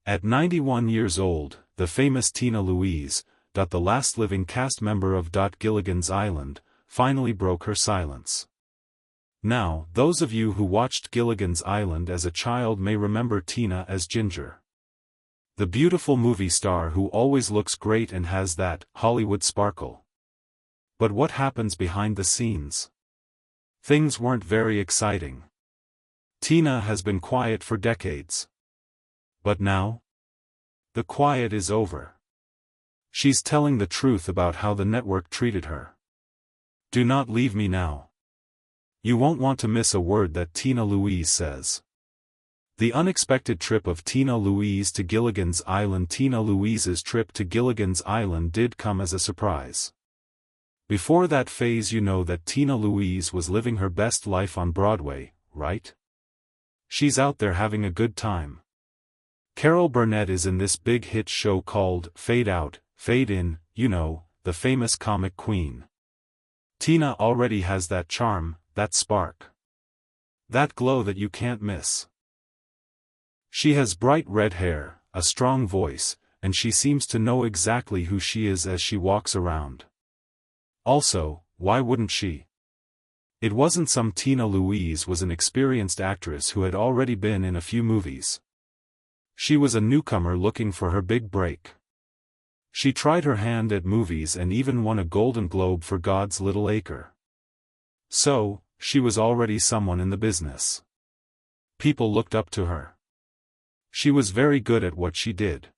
At 91 years old, the famous Tina Louise, the last living cast member of Gilligan's Island, finally broke her silence. Now, those of you who watched Gilligan's Island as a child may remember Tina as Ginger, the beautiful movie star who always looks great and has that Hollywood sparkle. But what happens behind the scenes? Things weren't very exciting. Tina has been quiet for decades. But now? The quiet is over. She's telling the truth about how the network treated her. Do not leave me now. You won't want to miss a word that Tina Louise says. The unexpected trip of Tina Louise to Gilligan's Island. Tina Louise's trip to Gilligan's Island did come as a surprise. Before that phase, you know that Tina Louise was living her best life on Broadway, right? She's out there having a good time. Carol Burnett is in this big hit show called Fade Out, Fade In, you know, the famous comic queen. Tina already has that charm, that spark, that glow that you can't miss. She has bright red hair, a strong voice, and she seems to know exactly who she is as she walks around. Also, why wouldn't she? It wasn't some Tina Louise was an experienced actress who had already been in a few movies. She was a newcomer looking for her big break. She tried her hand at movies and even won a Golden Globe for God's Little Acre. So, she was already someone in the business. People looked up to her. She was very good at what she did.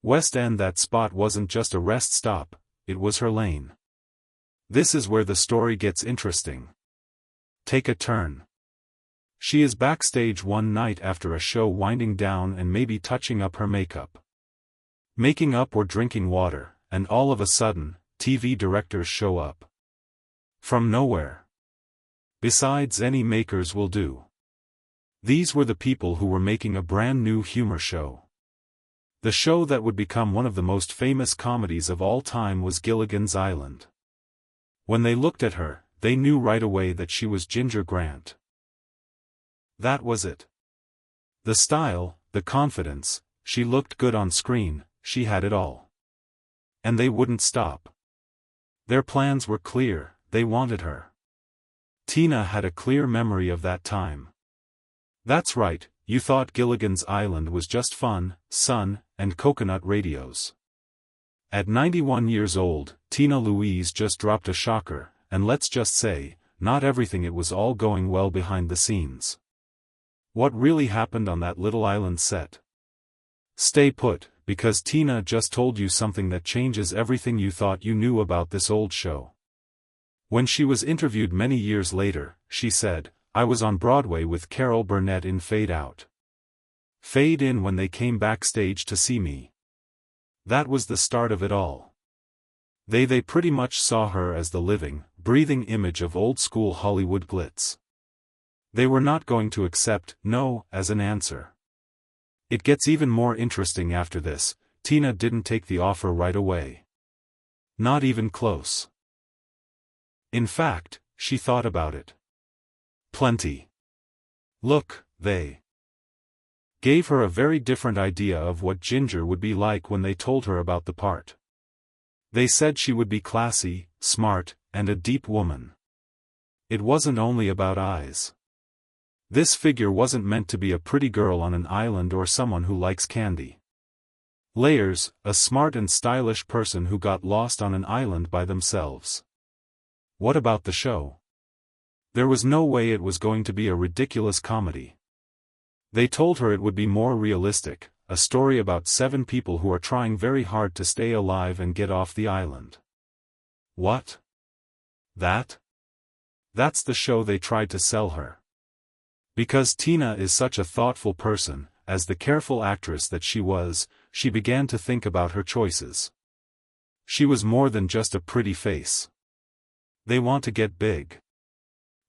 West End, that spot wasn't just a rest stop, it was her lane. This is where the story gets interesting. Take a turn. She is backstage one night after a show, winding down and maybe touching up her makeup, making up or drinking water, and all of a sudden, TV directors show up. From nowhere. Besides, any makers will do. These were the people who were making a brand new humor show. The show that would become one of the most famous comedies of all time was Gilligan's Island. When they looked at her, they knew right away that she was Ginger Grant. That was it. The style, the confidence, she looked good on screen, she had it all. And they wouldn't stop. Their plans were clear, they wanted her. Tina had a clear memory of that time. That's right, you thought Gilligan's Island was just fun, sun, and coconut radios. At 91 years old, Tina Louise just dropped a shocker, and let's just say, not everything it was all going well behind the scenes. What really happened on that little island set? Stay put, because Tina just told you something that changes everything you thought you knew about this old show. When she was interviewed many years later, she said, "I was on Broadway with Carol Burnett in Fade Out, Fade In when they came backstage to see me. That was the start of it all." They pretty much saw her as the living, breathing image of old-school Hollywood glitz. They were not going to accept no as an answer. It gets even more interesting after this. Tina didn't take the offer right away. Not even close. In fact, she thought about it. Plenty. Look, they gave her a very different idea of what Ginger would be like when they told her about the part. They said she would be classy, smart, and a deep woman. It wasn't only about eyes. This figure wasn't meant to be a pretty girl on an island or someone who likes candy. Layers, a smart and stylish person who got lost on an island by themselves. What about the show? There was no way it was going to be a ridiculous comedy. They told her it would be more realistic, a story about 7 people who are trying very hard to stay alive and get off the island. What? That's the show they tried to sell her. Because Tina is such a thoughtful person, as the careful actress that she was, she began to think about her choices. She was more than just a pretty face. They want to get big.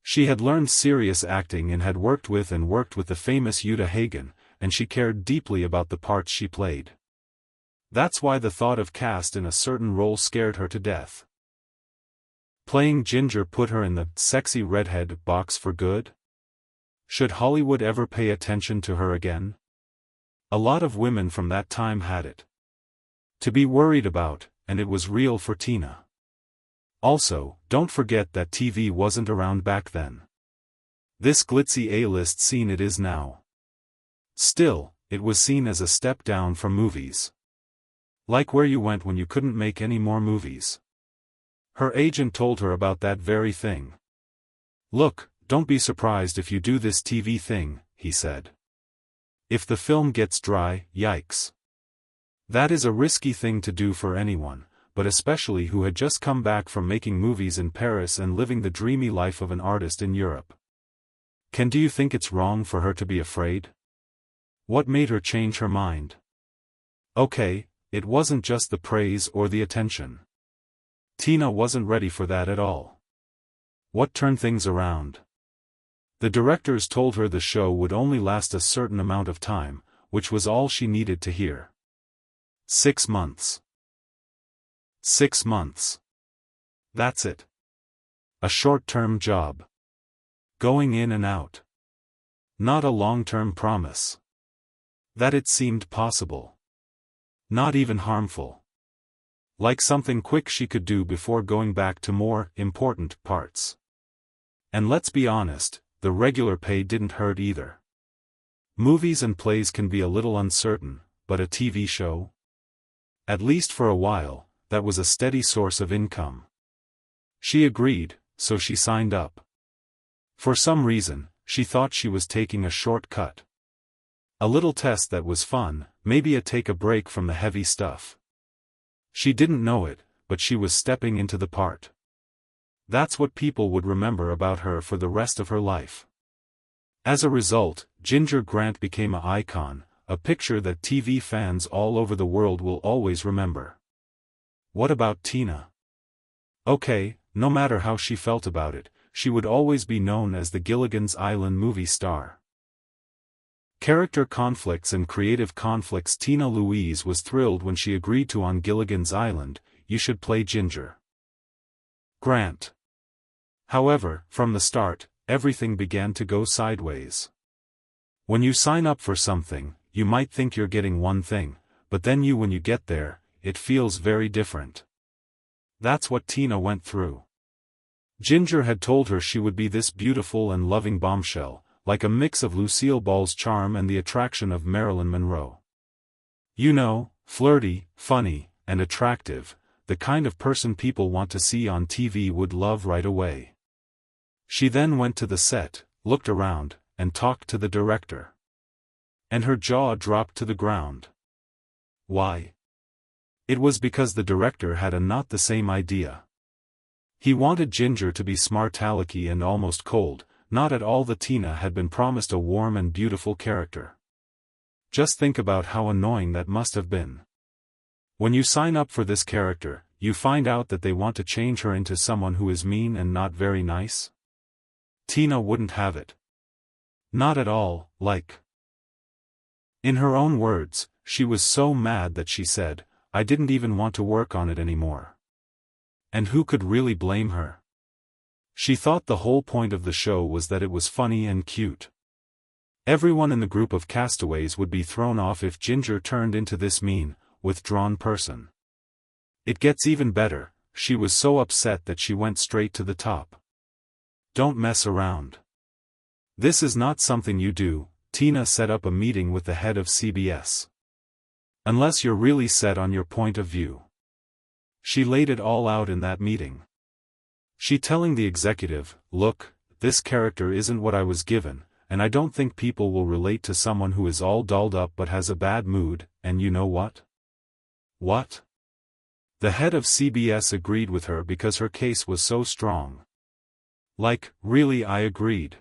She had learned serious acting and had worked with the famous Uta Hagen, and she cared deeply about the parts she played. That's why the thought of cast in a certain role scared her to death. Playing Ginger put her in the sexy redhead box for good? Should Hollywood ever pay attention to her again? A lot of women from that time had it to be worried about, and it was real for Tina. Also, don't forget that TV wasn't around back then. This glitzy A-list scene it is now. Still, it was seen as a step down from movies. Like where you went when you couldn't make any more movies. Her agent told her about that very thing. "Look, don't be surprised if you do this TV thing," he said. "If the film gets dry, yikes. That is a risky thing to do for anyone, but especially who had just come back from making movies in Paris and living the dreamy life of an artist in Europe. Do you think it's wrong for her to be afraid? What made her change her mind? Okay, it wasn't just the praise or the attention. Tina wasn't ready for that at all. What turned things around? The directors told her the show would only last a certain amount of time, which was all she needed to hear. 6 months. 6 months. That's it. A short-term job. Going in and out. Not a long-term promise. That it seemed possible. Not even harmful. Like something quick she could do before going back to more important parts. And let's be honest, the regular pay didn't hurt either. Movies and plays can be a little uncertain, but a TV show? At least for a while, that was a steady source of income. She agreed, so she signed up. For some reason, she thought she was taking a shortcut. A little test that was fun, maybe a take a break from the heavy stuff. She didn't know it, but she was stepping into the part. That's what people would remember about her for the rest of her life. As a result, Ginger Grant became an icon, a picture that TV fans all over the world will always remember. What about Tina? Okay, no matter how she felt about it, she would always be known as the Gilligan's Island movie star. Character conflicts and creative conflicts. Tina Louise was thrilled when she agreed to on Gilligan's Island, "You should play Ginger Grant." However, from the start, everything began to go sideways. When you sign up for something, you might think you're getting one thing, but then when you get there, it feels very different. That's what Tina went through. Ginger had told her she would be this beautiful and loving bombshell, like a mix of Lucille Ball's charm and the attraction of Marilyn Monroe. You know, flirty, funny, and attractive, the kind of person people want to see on TV would love right away. She then went to the set, looked around, and talked to the director. And her jaw dropped to the ground. Why? It was because the director had not the same idea. He wanted Ginger to be smart-alecky and almost cold, not at all the Tina had been promised a warm and beautiful character. Just think about how annoying that must have been. When you sign up for this character, you find out that they want to change her into someone who is mean and not very nice. Tina wouldn't have it. Not at all, like. In her own words, she was so mad that she said, "I didn't even want to work on it anymore." And who could really blame her? She thought the whole point of the show was that it was funny and cute. Everyone in the group of castaways would be thrown off if Ginger turned into this mean, withdrawn person. It gets even better, she was so upset that she went straight to the top. Don't mess around. This is not something you do. Tina set up a meeting with the head of CBS. Unless you're really set on your point of view. She laid it all out in that meeting. She telling the executive, "Look, this character isn't what I was given, and I don't think people will relate to someone who is all dolled up but has a bad mood, and you know what?" What? The head of CBS agreed with her because her case was so strong. Like, really, I agreed.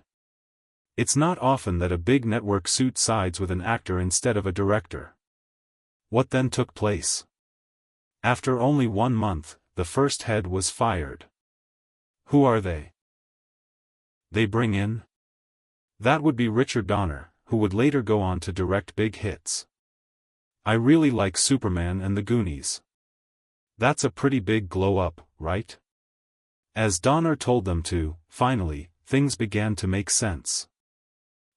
It's not often that a big network suit sides with an actor instead of a director. What then took place? After only 1 month, the first head was fired. Who are they? They bring in? That would be Richard Donner, who would later go on to direct big hits. I really like Superman and the Goonies. That's a pretty big glow-up, right? As Donner told them to, finally, things began to make sense.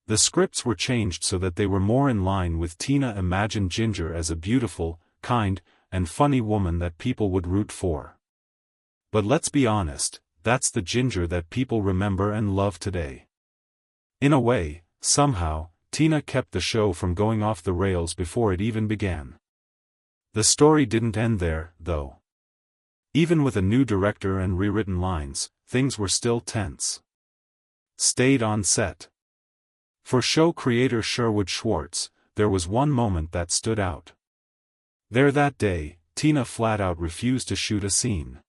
The scripts were changed so that they were more in line with Tina imagined Ginger as a beautiful, kind, and funny woman that people would root for. But let's be honest, that's the Ginger that people remember and love today. In a way, somehow, Tina kept the show from going off the rails before it even began. The story didn't end there, though. Even with a new director and rewritten lines, things were still tense. Stayed on set. For show creator Sherwood Schwartz, there was one moment that stood out. There that day, Tina flat out refused to shoot a scene.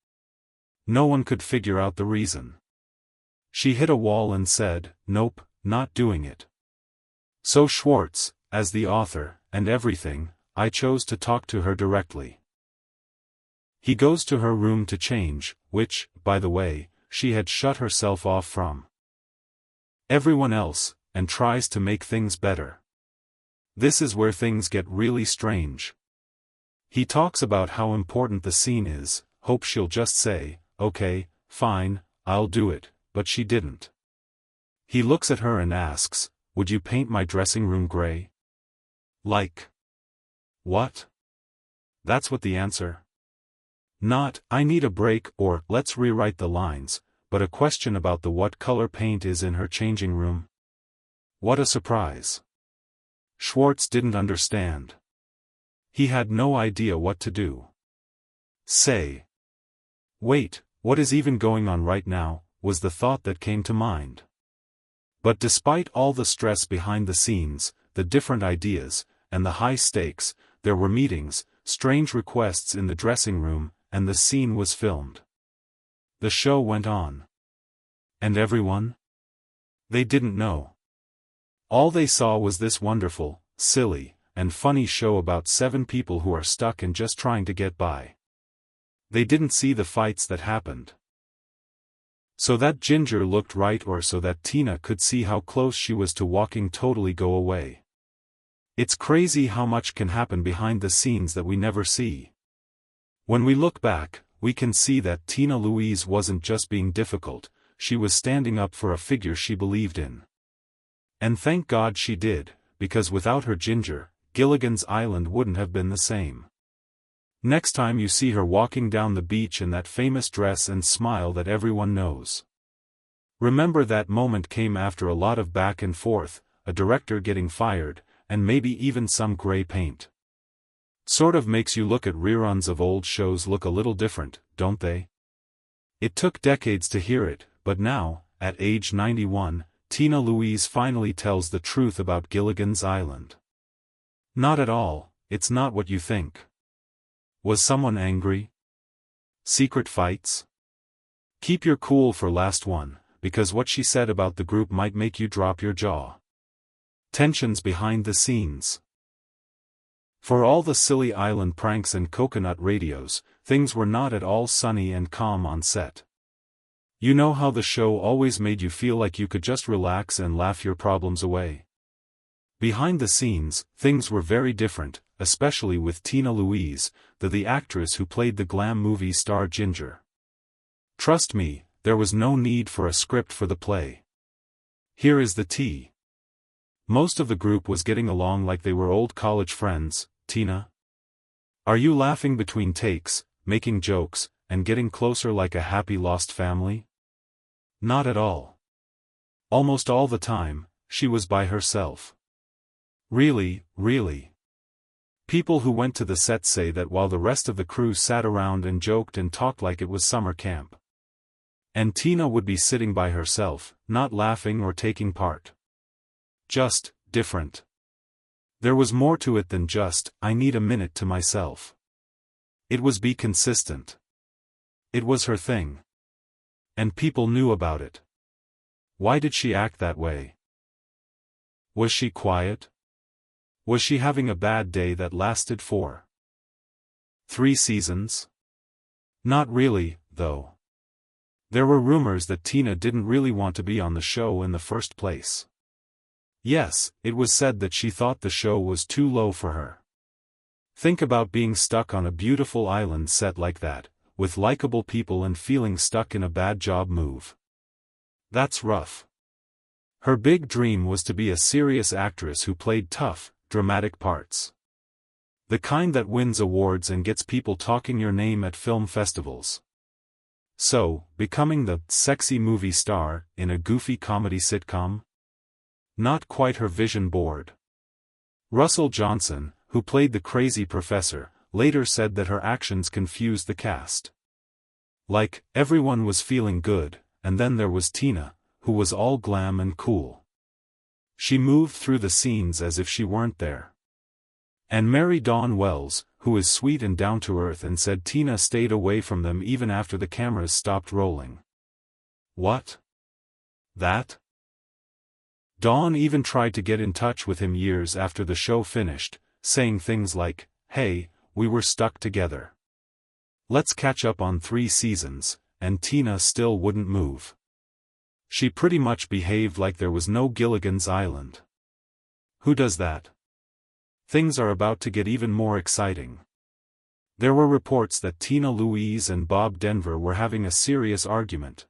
No one could figure out the reason. She hit a wall and said, "Nope, not doing it." So Schwartz, as the author, and everything, I chose to talk to her directly. He goes to her room to change, which, by the way, she had shut herself off from everyone else, and tries to make things better. This is where things get really strange. He talks about how important the scene is, hopes she'll just say, "Okay, fine, I'll do it," but she didn't. He looks at her and asks, "Would you paint my dressing room gray?" Like. What? That's what the answer. Not, "I need a break," or "let's rewrite the lines," but a question about the what color paint is in her changing room. What a surprise. Schwartz didn't understand. He had no idea what to do. Say. Wait, what is even going on right now, was the thought that came to mind. But despite all the stress behind the scenes, the different ideas, and the high stakes, there were meetings, strange requests in the dressing room, and the scene was filmed. The show went on. And everyone? They didn't know. All they saw was this wonderful, silly, and funny show about 7 people who are stuck and just trying to get by. They didn't see the fights that happened. So that Ginger looked right, or so that Tina could see how close she was to walking totally go away. It's crazy how much can happen behind the scenes that we never see. When we look back, we can see that Tina Louise wasn't just being difficult, she was standing up for a figure she believed in. And thank God she did, because without her Ginger, Gilligan's Island wouldn't have been the same. Next time you see her walking down the beach in that famous dress and smile that everyone knows, remember that moment came after a lot of back and forth, a director getting fired, and maybe even some gray paint. Sort of makes you look at reruns of old shows look a little different, don't they? It took decades to hear it, but now, at age 91, Tina Louise finally tells the truth about Gilligan's Island. Not at all, it's not what you think. Was someone angry? Secret fights? Keep your cool for last one, because what she said about the group might make you drop your jaw. Tensions behind the scenes. For all the silly island pranks and coconut radios, things were not at all sunny and calm on set. You know how the show always made you feel like you could just relax and laugh your problems away? Behind the scenes, things were very different, especially with Tina Louise, the actress who played the glam movie star Ginger. Trust me, there was no need for a script for the play. Here is the tea. Most of the group was getting along like they were old college friends. Tina? Are you laughing between takes, making jokes, and getting closer like a happy lost family? Not at all. Almost all the time, she was by herself. Really, really. People who went to the set say that while the rest of the crew sat around and joked and talked like it was summer camp. And Tina would be sitting by herself, not laughing or taking part. Just, different. There was more to it than just, "I need a minute to myself." It was be consistent. It was her thing. And people knew about it. Why did she act that way? Was she quiet? Was she having a bad day that lasted for 3 seasons? Not really, though. There were rumors that Tina didn't really want to be on the show in the first place. Yes, it was said that she thought the show was too low for her. Think about being stuck on a beautiful island set like that, with likable people and feeling stuck in a bad job move. That's rough. Her big dream was to be a serious actress who played tough, dramatic parts. The kind that wins awards and gets people talking your name at film festivals. So, becoming the sexy movie star in a goofy comedy sitcom? Not quite her vision board. Russell Johnson, who played the crazy professor, later said that her actions confused the cast. Like, everyone was feeling good, and then there was Tina, who was all glam and cool. She moved through the scenes as if she weren't there. And Mary Dawn Wells, who is sweet and down-to-earth and said Tina stayed away from them even after the cameras stopped rolling. What? That? Dawn even tried to get in touch with him years after the show finished, saying things like, "Hey, we were stuck together. Let's catch up on 3 seasons," and Tina still wouldn't move. She pretty much behaved like there was no Gilligan's Island. Who does that? Things are about to get even more exciting. There were reports that Tina Louise and Bob Denver were having a serious argument.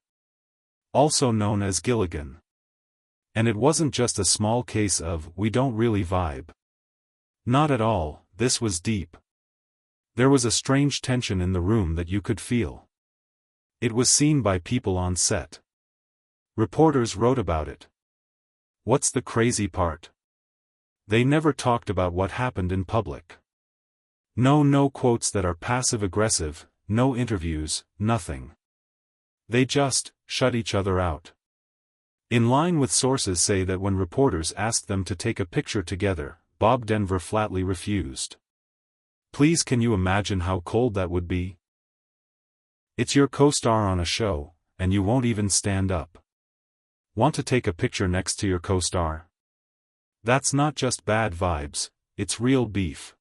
Also known as Gilligan. And it wasn't just a small case of, we don't really vibe. Not at all, this was deep. There was a strange tension in the room that you could feel. It was seen by people on set. Reporters wrote about it. What's the crazy part? They never talked about what happened in public. No quotes that are passive-aggressive, no interviews, nothing. They just shut each other out. In line with sources say that when reporters asked them to take a picture together, Bob Denver flatly refused. Please, can you imagine how cold that would be? It's your co-star on a show, and you won't even stand up. Want to take a picture next to your co-star? That's not just bad vibes, it's real beef.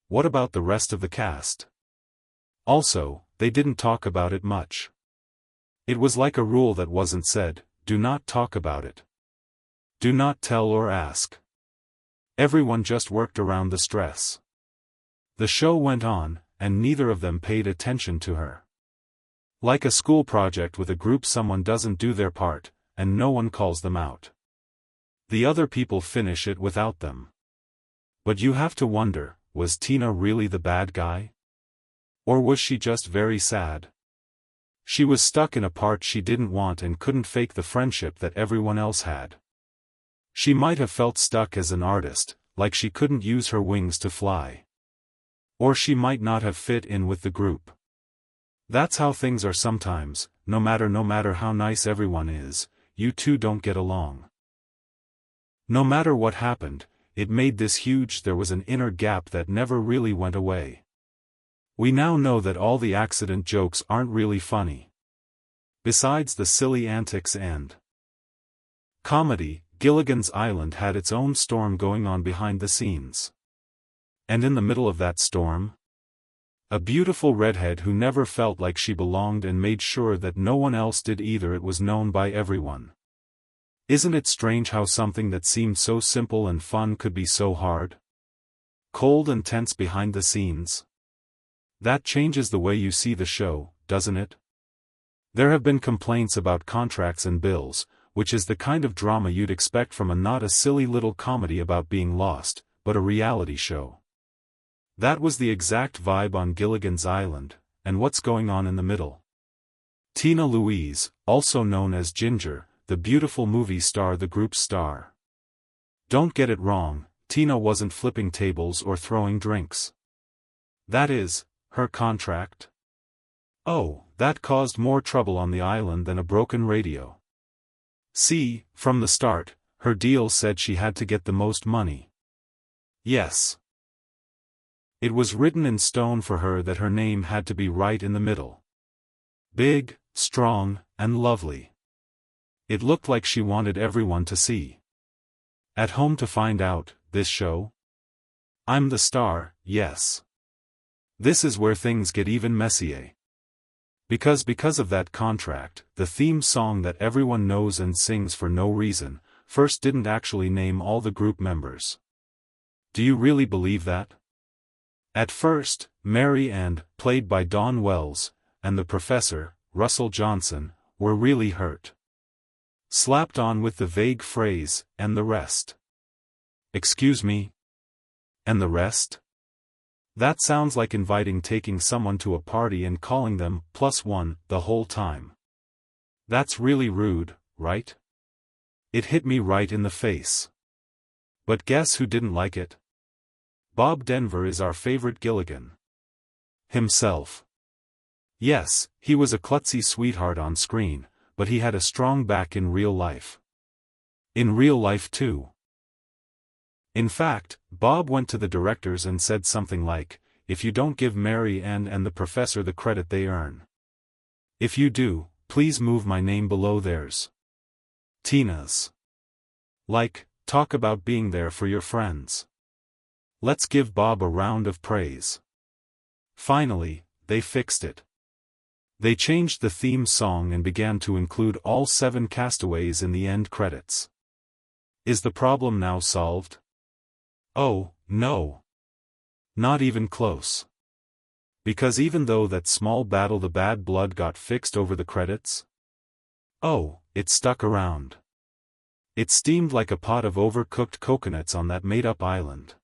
What about the rest of the cast? Also, they didn't talk about it much. It was like a rule that wasn't said, do not talk about it. Do not tell or ask. Everyone just worked around the stress. The show went on, and neither of them paid attention to her. Like a school project with a group, someone doesn't do their part, and no one calls them out. The other people finish it without them. But you have to wonder, was Tina really the bad guy? Or was she just very sad? She was stuck in a part she didn't want and couldn't fake the friendship that everyone else had. She might have felt stuck as an artist, like she couldn't use her wings to fly. Or she might not have fit in with the group. That's how things are sometimes, no matter how nice everyone is, you two don't get along. No matter what happened, it made this huge. There was an inner gap that never really went away. We now know that all the accident jokes aren't really funny. Besides the silly antics and comedy, Gilligan's Island had its own storm going on behind the scenes. And in the middle of that storm, a beautiful redhead who never felt like she belonged and made sure that no one else did either. It was known by everyone. Isn't it strange how something that seemed so simple and fun could be so hard? Cold and tense behind the scenes. That changes the way you see the show, doesn't it? There have been complaints about contracts and bills, which is the kind of drama you'd expect from not a silly little comedy about being lost, but a reality show. That was the exact vibe on Gilligan's Island, and what's going on in the middle? Tina Louise, also known as Ginger, the beautiful movie star, the group's star. Don't get it wrong, Tina wasn't flipping tables or throwing drinks. That is, her contract. Oh, that caused more trouble on the island than a broken radio. See, from the start, her deal said she had to get the most money. Yes. It was written in stone for her that her name had to be right in the middle. Big, strong, and lovely. It looked like she wanted everyone to see. At home to find out, this show? I'm the star, yes. This is where things get even messier. Because of that contract, the theme song that everyone knows and sings for no reason, first didn't actually name all the group members. Do you really believe that? At first, Mary and, played by Dawn Wells, and the professor, Russell Johnson, were really hurt. Slapped on with the vague phrase, "and the rest." Excuse me? And the rest? That sounds like inviting taking someone to a party and calling them +1 the whole time. That's really rude, right? It hit me right in the face. But guess who didn't like it? Bob Denver is our favorite Gilligan. Himself. Yes, he was a klutzy sweetheart on screen, but he had a strong back in real life. In real life too. In fact, Bob went to the directors and said something like, "If you don't give Mary Ann and the professor the credit they earn. If you do, please move my name below theirs. Tina's. Like, talk about being there for your friends. Let's give Bob a round of praise." Finally, they fixed it. They changed the theme song and began to include all 7 castaways in the end credits. Is the problem now solved? Oh, no. Not even close. Because even though that small battle the bad blood got fixed over the credits, oh, it stuck around. It steamed like a pot of overcooked coconuts on that made-up island.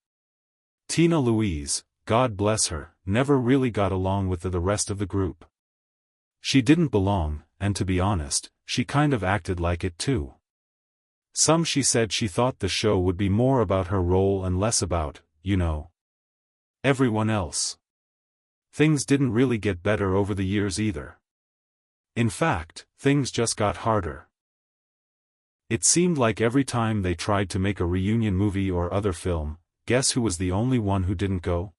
Tina Louise, God bless her, never really got along with the rest of the group. She didn't belong, and to be honest, she kind of acted like it too. She said she thought the show would be more about her role and less about, everyone else. Things didn't really get better over the years either. In fact, things just got harder. It seemed like every time they tried to make a reunion movie or other film, guess who was the only one who didn't go?